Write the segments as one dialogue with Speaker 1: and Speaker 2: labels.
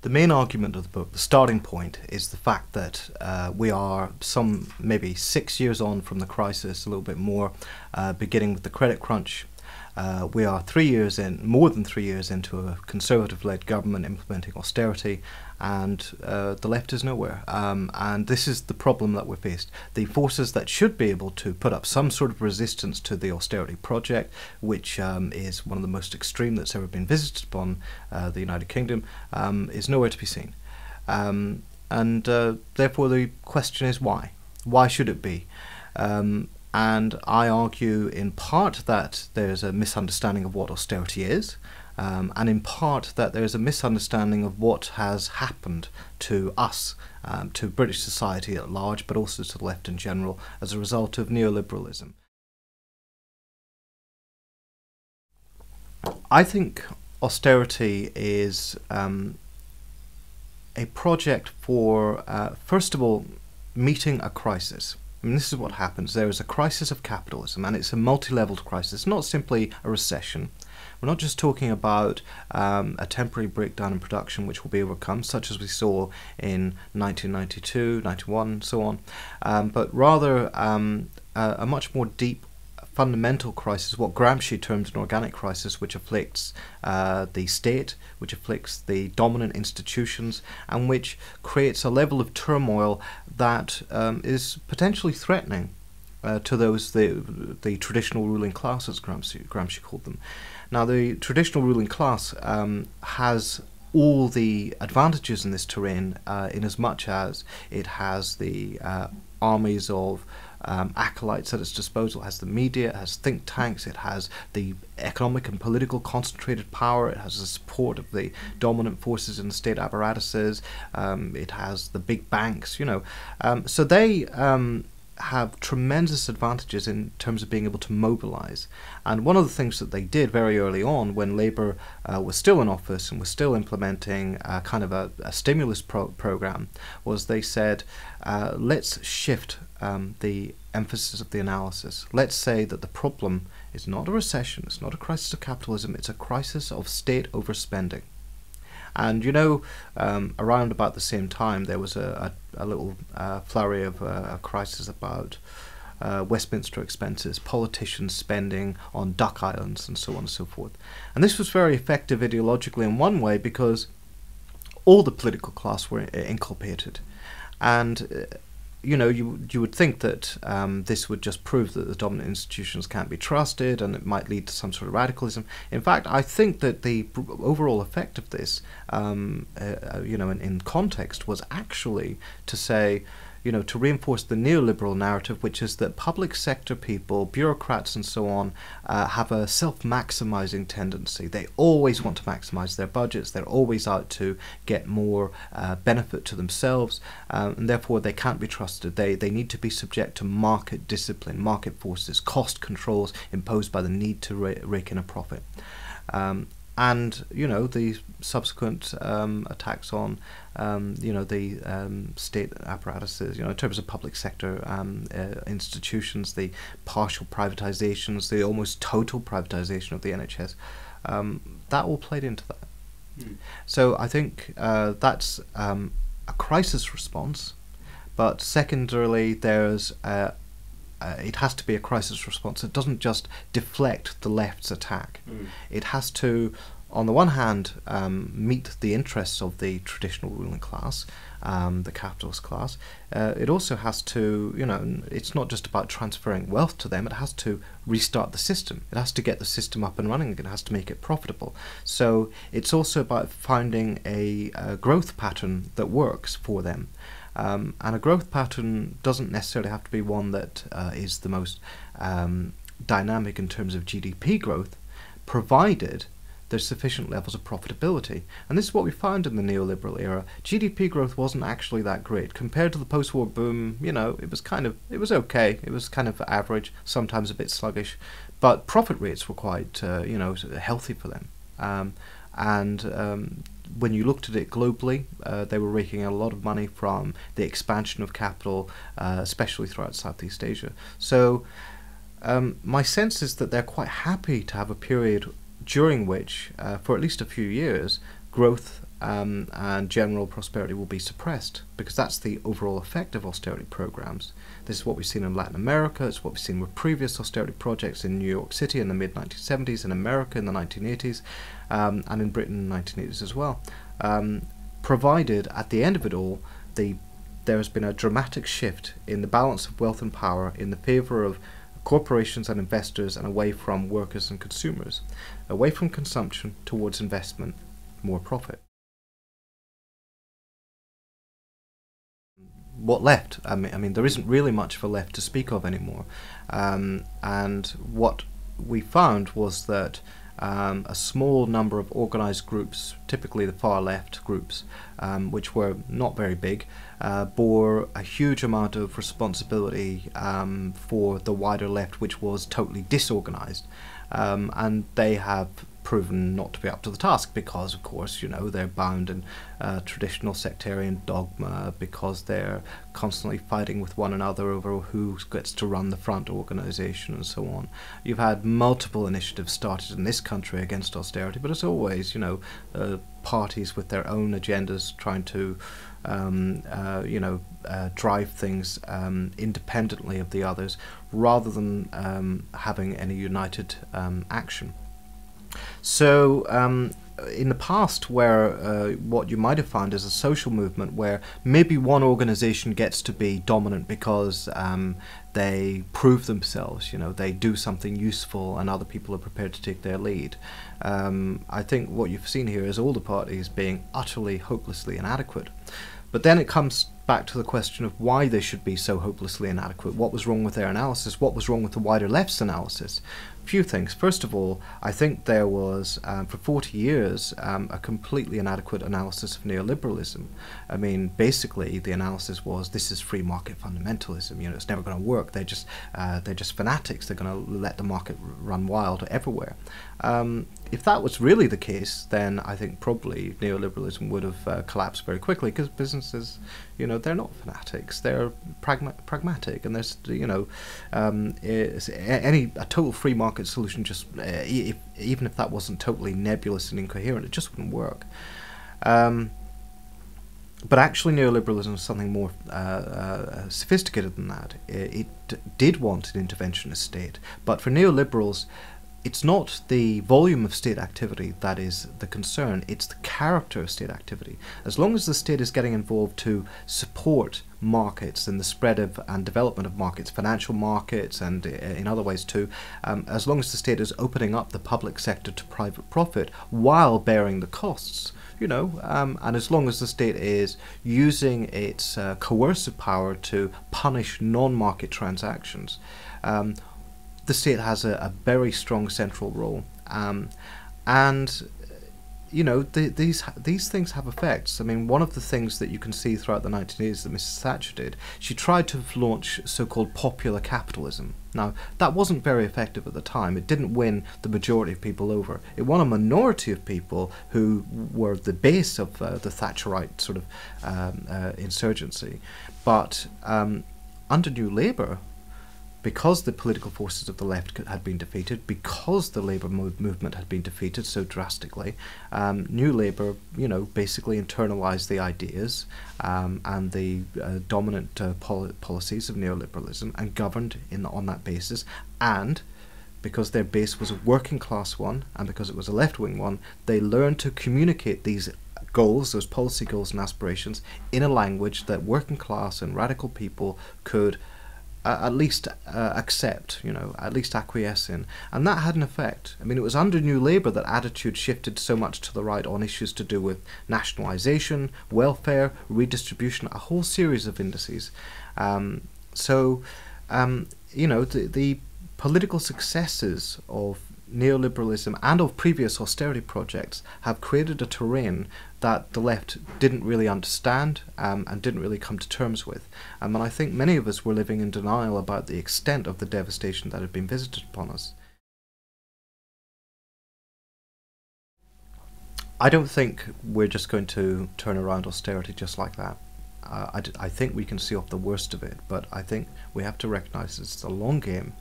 Speaker 1: The main argument of the book, the starting point, is the fact that we are maybe 6 years on from the crisis, a little bit more, beginning with the credit crunch. We are more than 3 years into a conservative-led government implementing austerity, and the left is nowhere. And this is the problem that we're faced. The forces that should be able to put up some sort of resistance to the austerity project, which is one of the most extreme that's ever been visited upon the United Kingdom, is nowhere to be seen. And therefore the question is why? Why should it be? And I argue in part that there's a misunderstanding of what austerity is, and in part that there's a misunderstanding of what has happened to us, to British society at large, but also to the left in general, as a result of neoliberalism. I think austerity is a project for, first of all, meeting a crisis. I mean, this is what happens. There is a crisis of capitalism, and it's a multi-leveled crisis, not simply a recession. We're not just talking about a temporary breakdown in production which will be overcome, such as we saw in 1992, 91, and so on, but rather a much more deep fundamental crisis, what Gramsci terms an organic crisis, which afflicts the state, which afflicts the dominant institutions, and which creates a level of turmoil that is potentially threatening to the traditional ruling class, as Gramsci called them. Now, the traditional ruling class has all the advantages in this terrain, in as much as it has the armies of acolytes at its disposal. It has the media, it has think tanks, it has the economic and political concentrated power, it has the support of the dominant forces in the state apparatuses, it has the big banks, so they have tremendous advantages in terms of being able to mobilize. And one of the things that they did very early on, when Labour was still in office and was still implementing kind of a stimulus program, was they said, let's shift the emphasis of the analysis. Let's say that the problem is not a recession, it's not a crisis of capitalism, it's a crisis of state overspending. And around about the same time, there was a little flurry of a crisis about Westminster expenses, politicians spending on duck islands, and so on and so forth. And this was very effective ideologically in one way, because all the political class were inculpated. And you would think that this would just prove that the dominant institutions can't be trusted, and it might lead to some sort of radicalism. In fact, I think that the overall effect of this, in context, was actually to say, to reinforce the neoliberal narrative, which is that public sector people, bureaucrats and so on, have a self-maximizing tendency. They always want to maximize their budgets, they're always out to get more benefit to themselves, and therefore they can't be trusted. They need to be subject to market discipline, market forces, cost controls imposed by the need to rake in a profit. And the subsequent attacks on the state apparatuses, in terms of public sector institutions, the partial privatizations, the almost total privatization of the NHS, that all played into that. So I think that's a crisis response, but secondarily there's it has to be a crisis response. It doesn't just deflect the left's attack. It has to, on the one hand, meet the interests of the traditional ruling class, the capitalist class. It also has to, it's not just about transferring wealth to them, it has to restart the system. It has to get the system up and running again, it has to make it profitable. So it's also about finding a growth pattern that works for them. And a growth pattern doesn't necessarily have to be one that is the most dynamic in terms of GDP growth, provided there's sufficient levels of profitability. And this is what we found in the neoliberal era. GDP growth wasn't actually that great. Compared to the post-war boom, it was okay. It was kind of average, sometimes a bit sluggish. But profit rates were quite, healthy for them. When you looked at it globally, they were raking out a lot of money from the expansion of capital, especially throughout Southeast Asia. So my sense is that they're quite happy to have a period during which, for at least a few years, growth and general prosperity will be suppressed, because that's the overall effect of austerity programs. This is what we've seen in Latin America, it's what we've seen with previous austerity projects in New York City in the mid-1970s, in America in the 1980s, and in Britain in the 1980s as well. Provided, at the end of it all, there has been a dramatic shift in the balance of wealth and power in the favour of corporations and investors, and away from workers and consumers, away from consumption towards investment, more profit. What left? I mean, there isn't really much for left to speak of anymore, and what we found was that a small number of organised groups, typically the far left groups, which were not very big, bore a huge amount of responsibility for the wider left, which was totally disorganised, and they have proven not to be up to the task, because of course, you know, they're bound in traditional sectarian dogma, because they're constantly fighting with one another over who gets to run the front organisation and so on. You've had multiple initiatives started in this country against austerity, but as always, you know, parties with their own agendas trying to drive things independently of the others, rather than having any united action. So in the past, where what you might have found is a social movement where maybe one organisation gets to be dominant because they prove themselves, you know, they do something useful and other people are prepared to take their lead. I think what you've seen here is all the parties being utterly, hopelessly inadequate. But then it comes back to the question of why they should be so hopelessly inadequate. What was wrong with their analysis? What was wrong with the wider left's analysis? A few things. First of all, I think there was, for 40 years, a completely inadequate analysis of neoliberalism. I mean, basically, the analysis was, this is free market fundamentalism. You know, it's never going to work. They're just fanatics. They're going to let the market run wild everywhere. If that was really the case, then I think probably neoliberalism would have collapsed very quickly, because businesses, you know, they're not fanatics. They're pragmatic, and there's, you know, a total free market solution just even if that wasn't totally nebulous and incoherent, it just wouldn't work. But actually, neoliberalism is something more sophisticated than that. It did want an interventionist state, but for neoliberals, it's not the volume of state activity that is the concern, it's the character of state activity. As long as the state is getting involved to support markets and the spread of and development of markets, financial markets, and in other ways too, as long as the state is opening up the public sector to private profit while bearing the costs, you know, and as long as the state is using its coercive power to punish non-market transactions, the state has a very strong central role, and you know, these things have effects. I mean, one of the things that you can see throughout the 1980s that Mrs. Thatcher did, she tried to launch so-called popular capitalism. Now, that wasn't very effective at the time. It didn't win the majority of people over. It won a minority of people who were the base of the Thatcherite sort of insurgency. But under New Labour, because the political forces of the left had been defeated, because the labour movement had been defeated so drastically, New Labour, you know, basically internalised the ideas and the dominant policies of neoliberalism and governed on that basis. And because their base was a working class one, and because it was a left-wing one, they learned to communicate these goals, those policy goals and aspirations, in a language that working class and radical people could at least accept, you know, at least acquiesce in. And that had an effect. I mean, it was under New Labour that attitude shifted so much to the right on issues to do with nationalisation, welfare, redistribution, a whole series of indices. You know, the political successes of neoliberalism and of previous austerity projects have created a terrain that the left didn't really understand and didn't really come to terms with. And I think many of us were living in denial about the extent of the devastation that had been visited upon us. I don't think we're just going to turn around austerity just like that. I think we can see off the worst of it, but I think we have to recognise it's a long game.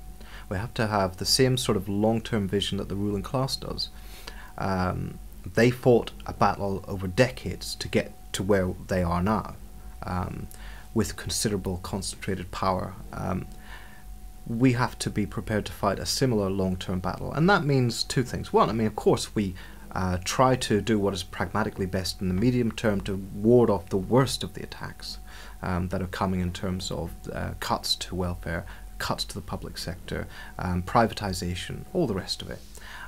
Speaker 1: We have to have the same sort of long-term vision that the ruling class does. They fought a battle over decades to get to where they are now, with considerable concentrated power. We have to be prepared to fight a similar long-term battle, and that means two things. One, I mean, of course, we try to do what is pragmatically best in the medium term to ward off the worst of the attacks that are coming in terms of cuts to welfare, cuts to the public sector, privatization, all the rest of it.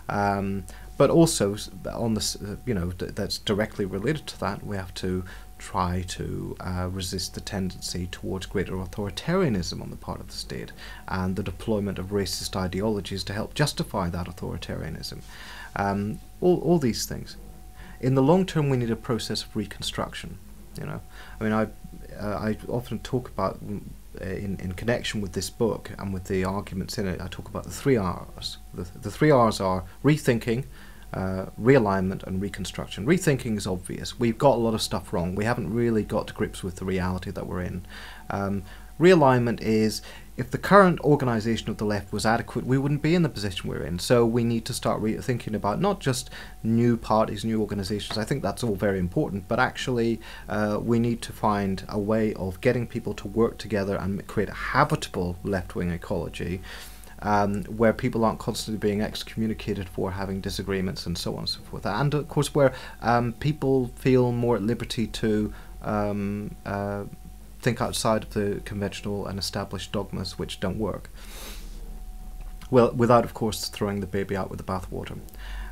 Speaker 1: But also, on this, that's directly related to that, we have to try to resist the tendency towards greater authoritarianism on the part of the state and the deployment of racist ideologies to help justify that authoritarianism. All these things. In the long term, we need a process of reconstruction. I mean, I often talk about, in connection with this book and with the arguments in it, I talk about the 3 R's. The 3 R's are rethinking, realignment and reconstruction. Rethinking is obvious. We've got a lot of stuff wrong. We haven't really got to grips with the reality that we're in. Realignment is, if the current organisation of the left was adequate, we wouldn't be in the position we're in. So we need to start thinking about not just new parties, new organisations. I think that's all very important, but actually we need to find a way of getting people to work together and create a habitable left-wing ecology, where people aren't constantly being excommunicated for having disagreements and so on and so forth. And of course where people feel more at liberty to think outside of the conventional and established dogmas which don't work. Well, without of course throwing the baby out with the bathwater.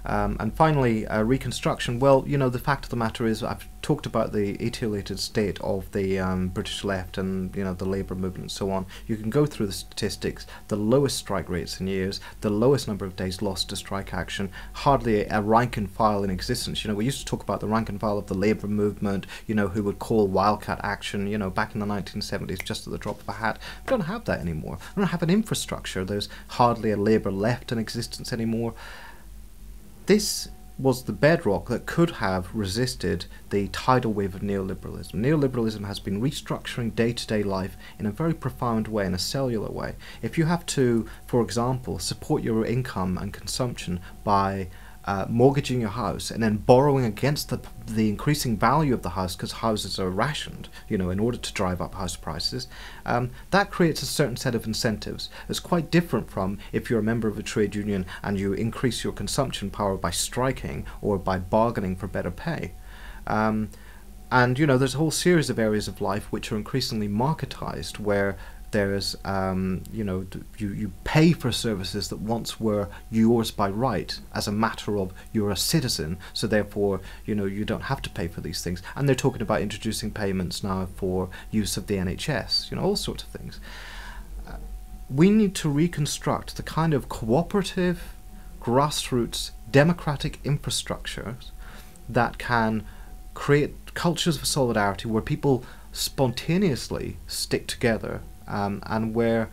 Speaker 1: And finally, reconstruction. Well, the fact of the matter is, I've talked about the etiolated state of the British left and the Labour movement and so on. You can go through the statistics: the lowest strike rates in years, the lowest number of days lost to strike action, hardly a rank and file in existence. We used to talk about the rank and file of the Labour movement, who would call wildcat action, back in the 1970s, just at the drop of a hat. We don't have that anymore. We don't have an infrastructure. There's hardly a Labour left in existence anymore. This was the bedrock that could have resisted the tidal wave of neoliberalism. Neoliberalism has been restructuring day-to-day life in a very profound way, in a cellular way. If you have to, for example, support your income and consumption by mortgaging your house and then borrowing against the increasing value of the house, because houses are rationed, in order to drive up house prices, that creates a certain set of incentives. It's quite different from if you're a member of a trade union and you increase your consumption power by striking or by bargaining for better pay. And there's a whole series of areas of life which are increasingly marketized, where there's you pay for services that once were yours by right, as a matter of you're a citizen, so therefore you don't have to pay for these things. And they're talking about introducing payments now for use of the NHS, all sorts of things. We need to reconstruct the kind of cooperative, grassroots, democratic infrastructures that can create cultures of solidarity where people spontaneously stick together. And where,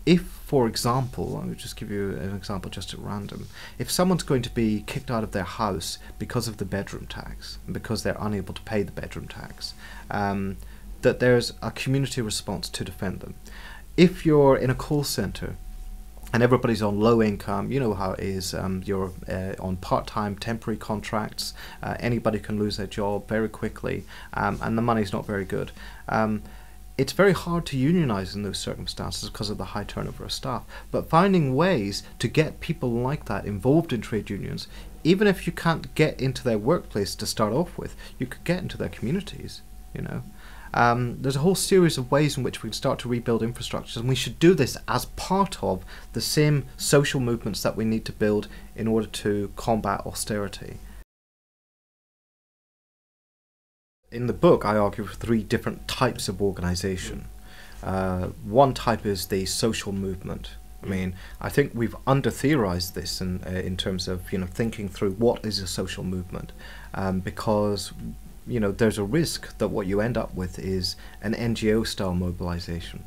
Speaker 1: if, for example, I'll just give you an example just at random, if someone's going to be kicked out of their house because of the bedroom tax, because they're unable to pay the bedroom tax, that there's a community response to defend them. If you're in a call centre and everybody's on low income, you know how it is, you're on part-time temporary contracts, anybody can lose their job very quickly, and the money's not very good. It's very hard to unionize in those circumstances because of the high turnover of staff. But finding ways to get people like that involved in trade unions, even if you can't get into their workplace to start off with, you could get into their communities, There's a whole series of ways in which we can start to rebuild infrastructures, and we should do this as part of the same social movements that we need to build in order to combat austerity. In the book, I argue for 3 different types of organisation. One type is the social movement. I mean, I think we've under-theorised this in terms of thinking through what is a social movement, because there's a risk that what you end up with is an NGO-style mobilisation.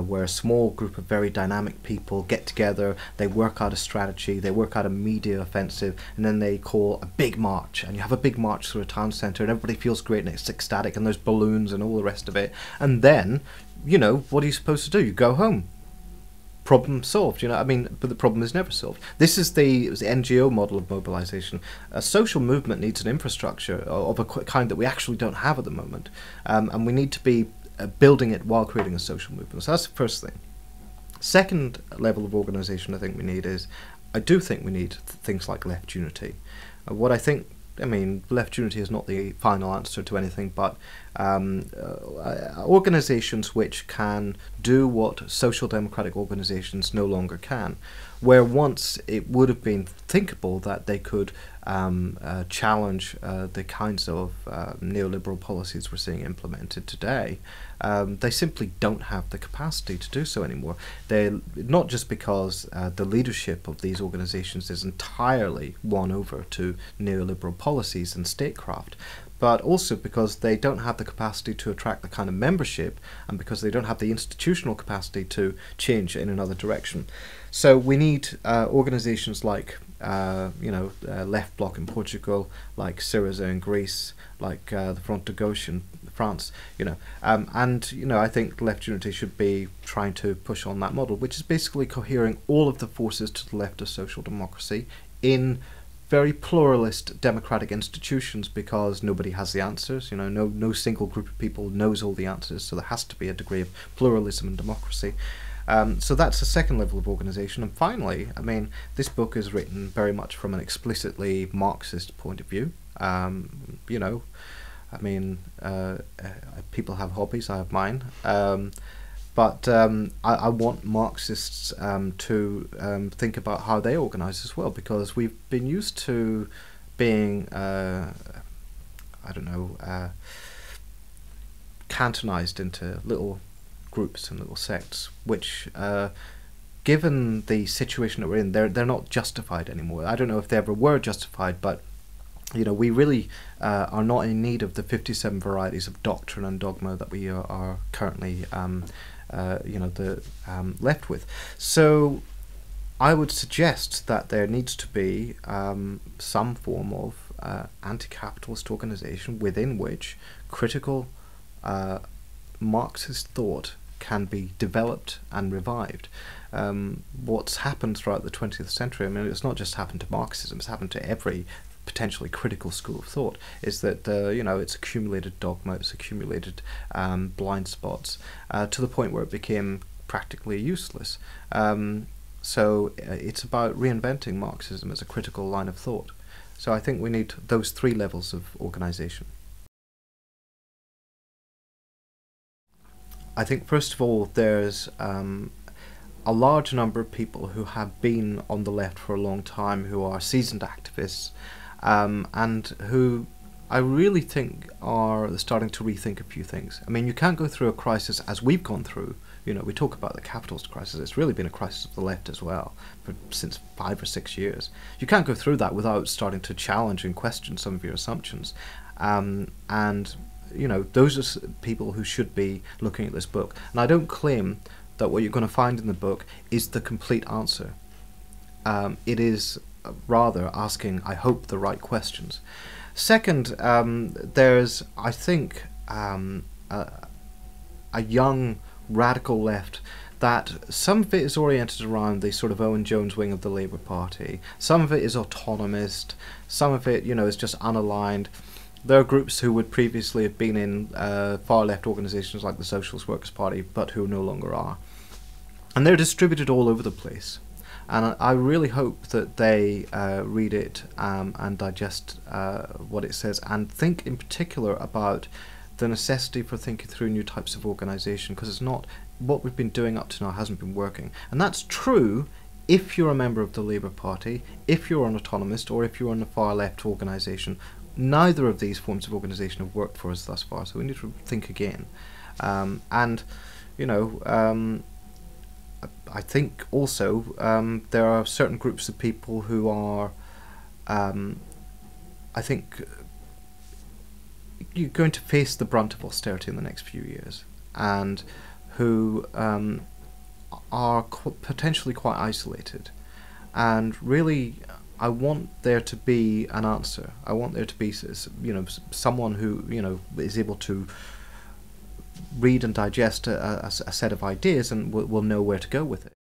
Speaker 1: Where a small group of very dynamic people get together, they work out a strategy, they work out a media offensive, and then they call a big march, and you have a big march through a town centre, and everybody feels great and it's ecstatic, and there's balloons and all the rest of it, and then, what are you supposed to do? You go home. problem solved, you know. I mean, but the problem is never solved. This is the NGO model of mobilization. A social movement needs an infrastructure of a kind that we actually don't have at the moment, and we need to be building it while creating a social movement. So that's the first thing. Second level of organization I think we need is, I do think we need things like left unity. What I think, I mean, left unity is not the final answer to anything, but organizations which can do what social democratic organizations no longer can, where once it would have been thinkable that they could challenge the kinds of neoliberal policies we're seeing implemented today. They simply don't have the capacity to do so anymore. They're not just because the leadership of these organizations is entirely won over to neoliberal policies and statecraft, but also because they don't have the capacity to attract the kind of membership, and because they don't have the institutional capacity to change in another direction. So we need organizations like Left Bloc in Portugal, like Syriza in Greece, like the Front de Gauche in France, I think left unity should be trying to push on that model, which is basically cohering all of the forces to the left of social democracy in very pluralist democratic institutions, because nobody has the answers. No single group of people knows all the answers, so there has to be a degree of pluralism and democracy. So that's the second level of organization. And finally, I mean, this book is written very much from an explicitly Marxist point of view. People have hobbies, I have mine. But I want Marxists to think about how they organize as well, because we've been used to being, cantonized into little groups and little sects, which, given the situation that we're in, they're not justified anymore. I don't know if they ever were justified, but we really are not in need of the 57 varieties of doctrine and dogma that we are currently left with. So I would suggest that there needs to be some form of anti-capitalist organization within which critical Marxist thought can be developed and revived. What's happened throughout the 20th century, I mean, it's not just happened to Marxism, it's happened to every potentially critical school of thought, is that it's accumulated dogma, it's accumulated blind spots, to the point where it became practically useless. So it's about reinventing Marxism as a critical line of thought. So I think we need those three levels of organization. I think first of all there's a large number of people who have been on the left for a long time, who are seasoned activists, and who I really think are starting to rethink a few things. I mean, you can't go through a crisis as we've gone through. We talk about the capitalist crisis. It's really been a crisis of the left as well since 5 or 6 years. You can't go through that without starting to challenge and question some of your assumptions. Those are people who should be looking at this book. And I don't claim that what you're going to find in the book is the complete answer. It is rather asking, I hope, the right questions. Second, there's, I think, a young radical left that some of it is oriented around the sort of Owen Jones wing of the Labour Party. Some of it is autonomist. Some of it, is just unaligned. There are groups who would previously have been in far-left organisations like the Socialist Workers' Party, but who no longer are. And they're distributed all over the place. And I really hope that they read it and digest what it says, and think in particular about the necessity for thinking through new types of organisation, because it's not what we've been doing up to now hasn't been working. And that's true if you're a member of the Labour Party, if you're an autonomist, or if you're in a far-left organisation. Neither of these forms of organisation have worked for us thus far, so we need to think again. I think also there are certain groups of people who are, I think, you're going to face the brunt of austerity in the next few years, and who are potentially quite isolated. And really, I want there to be an answer. I want there to be, someone who, is able to read and digest a set of ideas and will know where to go with it.